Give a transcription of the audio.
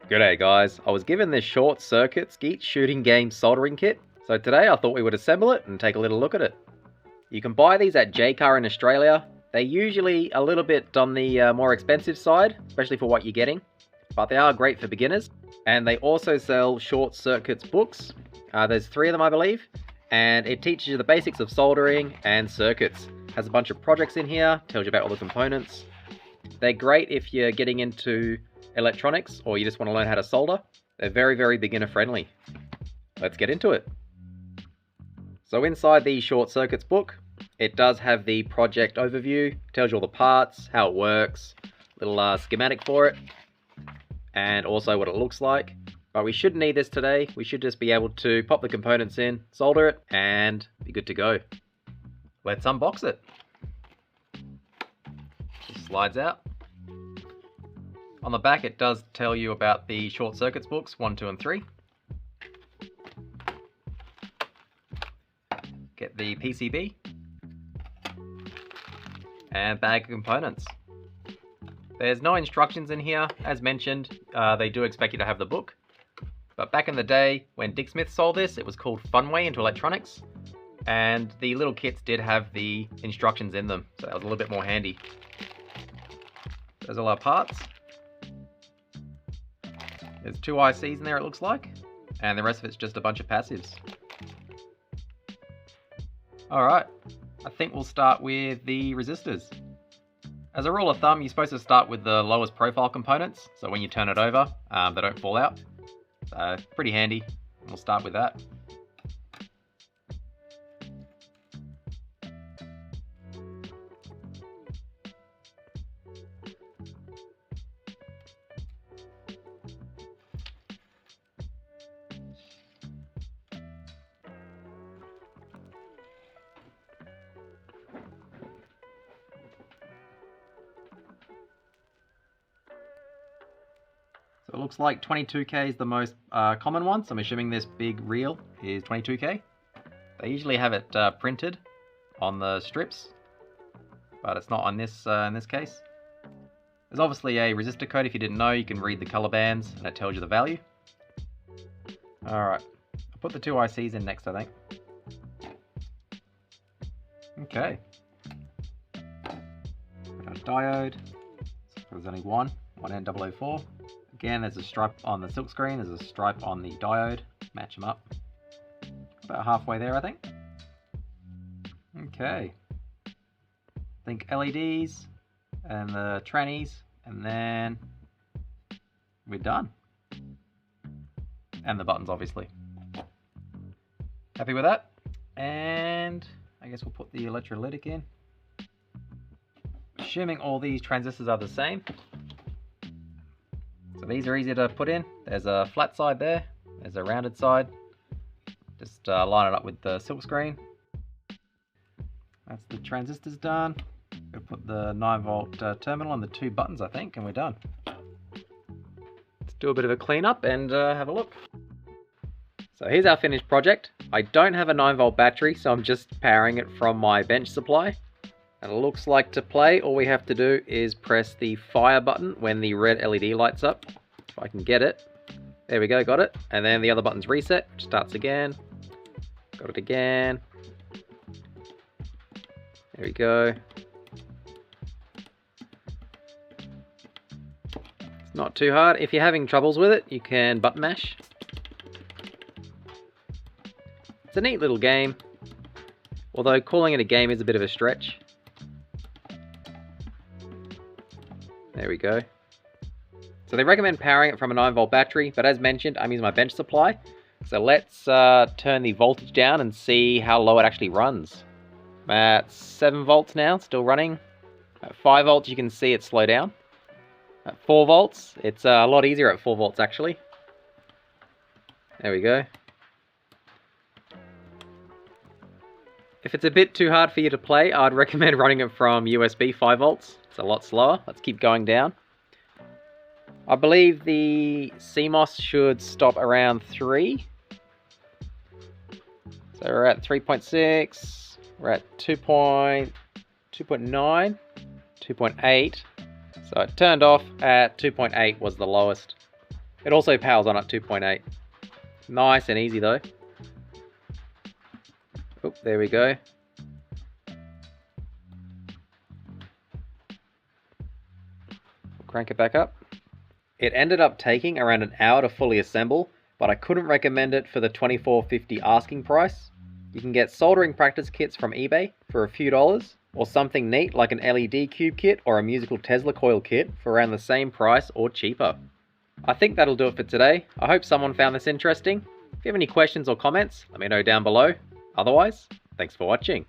G'day guys, I was given this short circuit Skeet Shooting Game soldering kit, so today I thought we would assemble it and take a little look at it. You can buy these at Jaycar in Australia. They're usually a little bit on the more expensive side, especially for what you're getting, but they are great for beginners. And they also sell ShortCircuits books. There's 3 of them I believe, and it teaches you the basics of soldering and circuits. Has a bunch of projects in here, tells you about all the components. They're great if you're getting into electronics or you just want to learn how to solder. They're very beginner friendly. Let's get into it. So inside the ShortCircuits book, it does have the project overview, tells you all the parts, how it works, little schematic for it, and also what it looks like. But we shouldn't need this today. We should just be able to pop the components in, solder it, and be good to go. Let's unbox it. It slides out. On the back it does tell you about the ShortCircuits books 1, 2 and 3. Get the PCB and bag of components. There's no instructions in here. As mentioned, they do expect you to have the book. But back in the day when Dick Smith sold this, it was called Funway into electronics. And the little kits did have the instructions in them, so that was a little bit more handy. There's all our parts. There's 2 ICs in there it looks like, and the rest of it's just a bunch of passives. Alright, I think we'll start with the resistors. As a rule of thumb, you're supposed to start with the lowest profile components, so when you turn it over, they don't fall out. So, pretty handy. We'll start with that. So it looks like 22K is the most common one, so I'm assuming this big reel is 22K. They usually have it printed on the strips, but it's not on this in this case. There's obviously a resistor code. If you didn't know, you can read the color bands and it tells you the value. Alright, I'll put the 2 ICs in next, I think. Okay. Put our diode. So there's only one N004. Again, there's a stripe on the silk screen, there's a stripe on the diode. Match them up. About halfway there, I think. Okay. Think LEDs and the trannies, and then we're done. And the buttons, obviously. Happy with that? And I guess we'll put the electrolytic in. Assuming all these transistors are the same. So these are easy to put in. There's a flat side there, there's a rounded side. Just line it up with the silk screen. That's the transistors done. We'll put the 9-volt terminal and the 2 buttons, I think, and we're done. Let's do a bit of a cleanup and have a look. So here's our finished project. I don't have a 9-volt battery, so I'm just powering it from my bench supply. And it looks like to play, all we have to do is press the fire button when the red LED lights up. If I can get it. There we go, got it. And then the other button's reset, which starts again. Got it again. There we go. It's not too hard. If you're having troubles with it, you can button mash. It's a neat little game. Although calling it a game is a bit of a stretch. There we go. So they recommend powering it from a 9-volt battery, but as mentioned, I'm using my bench supply. So let's turn the voltage down and see how low it actually runs. I'm at 7 volts now, still running. At 5 volts, you can see it slow down. At 4 volts, it's a lot easier at 4 volts actually. There we go. If it's a bit too hard for you to play, I'd recommend running it from USB 5 volts. It's a lot slower. Let's keep going down. I believe the CMOS should stop around 3. So we're at 3.6, we're at 2.9, 2.8. So it turned off at 2.8 was the lowest. It also powers on at 2.8. Nice and easy though. Oh, there we go. Crank it back up. It ended up taking around an hour to fully assemble, but I couldn't recommend it for the $24.50 asking price. You can get soldering practice kits from eBay for a few dollars, or something neat like an LED cube kit or a musical Tesla coil kit for around the same price or cheaper. I think that'll do it for today. I hope someone found this interesting. If you have any questions or comments, let me know down below. Otherwise, thanks for watching.